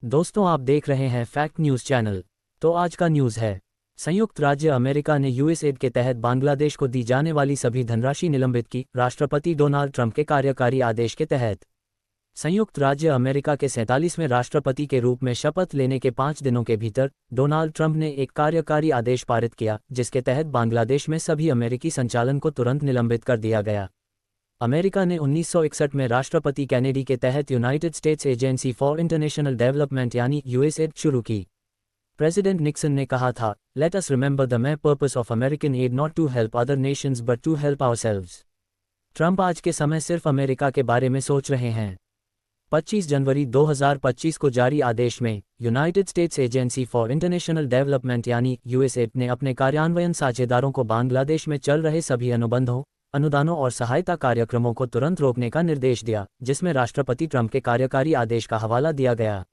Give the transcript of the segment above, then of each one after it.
दोस्तों, आप देख रहे हैं फैक्ट न्यूज़ चैनल। तो आज का न्यूज़ है, संयुक्त राज्य अमेरिका ने यूएसएड के तहत बांग्लादेश को दी जाने वाली सभी धनराशि निलंबित की, राष्ट्रपति डोनाल्ड ट्रंप के कार्यकारी आदेश के तहत। संयुक्त राज्य अमेरिका के 47वें राष्ट्रपति के रूप में शपथ लेने के 5 दिनों के भीतर डोनाल्ड ट्रंप ने एक कार्यकारी आदेश पारित किया, जिसके तहत बांग्लादेश में सभी अमेरिकी संचालन को तुरंत निलंबित कर दिया गया। अमेरिका ने 1961 में राष्ट्रपति कैनेडी के तहत United States Agency for International Development यानी यूएसएड शुरू की। प्रेसिडेंट निक्सन ने कहा था, let us remember the main purpose of American aid not to help other nations but to help ourselves. Trump आज के समय सिर्फ अमेरिका के बारे में सोच रहे हैं। 25 जनवरी 2025 को जारी आदेश में United States Agency for International Development यानी यूएसएड ने अपने कार्यान्वयन साझेदारों को बांग्लादेश में चल रहे सभी अनुबंधों, अनुदानों और सहायता कार्यक्रमों को तुरंत रोकने का निर्देश दिया, जिसमें राष्ट्रपति ट्रंप के कार्यकारी आदेश का हवाला दिया गया।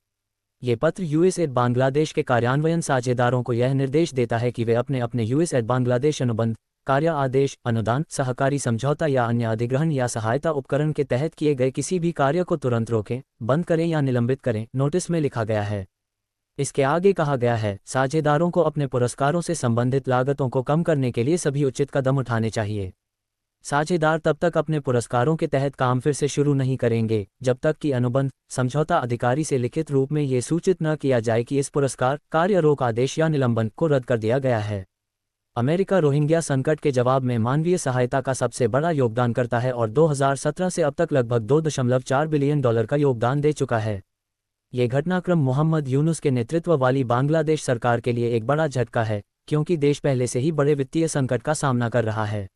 ये पत्र यूएसएड बांग्लादेश के कार्यान्वयन साझेदारों को यह निर्देश देता है कि वे अपने अपने यूएसएड बांग्लादेश अनुबंध, कार्य आदेश, अनुदान, सहकारी समझौता या अन्य अधिग्रहण या सहायता उपकरण के तहत किए गए किसी भी कार्य को तुरंत रोकें, बंद करें या निलंबित करें, नोटिस में लिखा गया है। इसके आगे कहा गया है, साझेदारों को अपने पुरस्कारों से संबंधित लागतों को कम करने के लिए सभी उचित कदम उठाने चाहिए। साझेदार तब तक अपने पुरस्कारों के तहत काम फिर से शुरू नहीं करेंगे जब तक कि अनुबंध, समझौता अधिकारी से लिखित रूप में ये सूचित न किया जाए कि इस पुरस्कार, कार्य रोक आदेश या निलंबन को रद्द कर दिया गया है। अमेरिका रोहिंग्या संकट के जवाब में मानवीय सहायता का सबसे बड़ा योगदान करता है और 2017 से अब तक लगभग $2.4 बिलियन का योगदान दे चुका है। ये घटनाक्रम मोहम्मद यूनुस के नेतृत्व वाली बांग्लादेश सरकार के लिए एक बड़ा झटका है, क्योंकि देश पहले से ही बड़े वित्तीय संकट का सामना कर रहा है।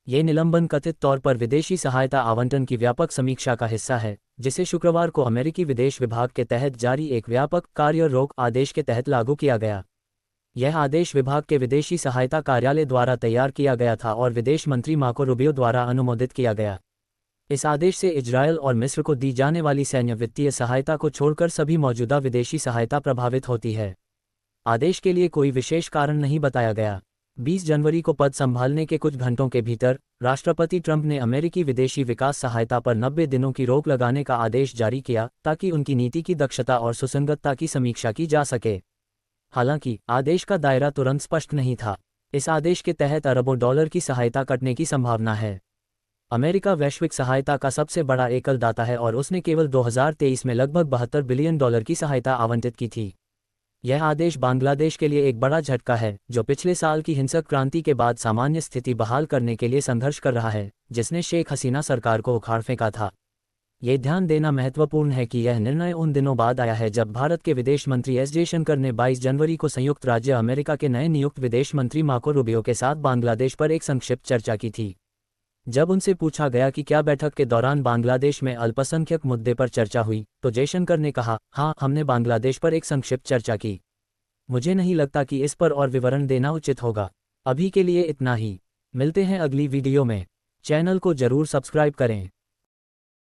ये निलंबन कथित तौर पर विदेशी सहायता आवंटन की व्यापक समीक्षा का हिस्सा है, जिसे शुक्रवार को अमेरिकी विदेश विभाग के तहत जारी एक व्यापक कार्य रोक आदेश के तहत लागू किया गया। यह आदेश विभाग के विदेशी सहायता कार्यालय द्वारा तैयार किया गया था और विदेश मंत्री मार्को रूबियो द्वारा अनुमोदित किया गया। इस आदेश से इजरायल और मिस्र को दी जाने वाली सैन्य वित्तीय सहायता को छोड़कर सभी मौजूदा विदेशी सहायता प्रभावित होती है। आदेश के लिए कोई विशेष कारण नहीं बताया गया। 20 जनवरी को पद संभालने के कुछ घंटों के भीतर राष्ट्रपति ट्रंप ने अमेरिकी विदेशी विकास सहायता पर 90 दिनों की रोक लगाने का आदेश जारी किया, ताकि उनकी नीति की दक्षता और सुसंगतता की समीक्षा की जा सके। हालांकि आदेश का दायरा तुरंत स्पष्ट नहीं था। इस आदेश के तहत अरबों डॉलर की सहायता कटने की संभावना है। अमेरिका वैश्विक सहायता का सबसे बड़ा एकल दाता है और उसने केवल 2023 में लगभग $72 बिलियन की सहायता आवंटित की थी। यह आदेश बांग्लादेश के लिए एक बड़ा झटका है, जो पिछले साल की हिंसक क्रांति के बाद सामान्य स्थिति बहाल करने के लिए संघर्ष कर रहा है, जिसने शेख हसीना सरकार को उखाड़ फेंका था। ये ध्यान देना महत्वपूर्ण है कि यह निर्णय उन दिनों बाद आया है जब भारत के विदेश मंत्री एस जयशंकर ने 22 जनवरी को संयुक्त राज्य अमेरिका के नए नियुक्त विदेश मंत्री मार्को रूबियो के साथ बांग्लादेश पर एक संक्षिप्त चर्चा की थी। जब उनसे पूछा गया कि क्या बैठक के दौरान बांग्लादेश में अल्पसंख्यक मुद्दे पर चर्चा हुई, तो जयशंकर ने कहा, हाँ, हमने बांग्लादेश पर एक संक्षिप्त चर्चा की। मुझे नहीं लगता कि इस पर और विवरण देना उचित होगा। अभी के लिए इतना ही। मिलते हैं अगली वीडियो में। चैनल को जरूर सब्सक्राइब करें।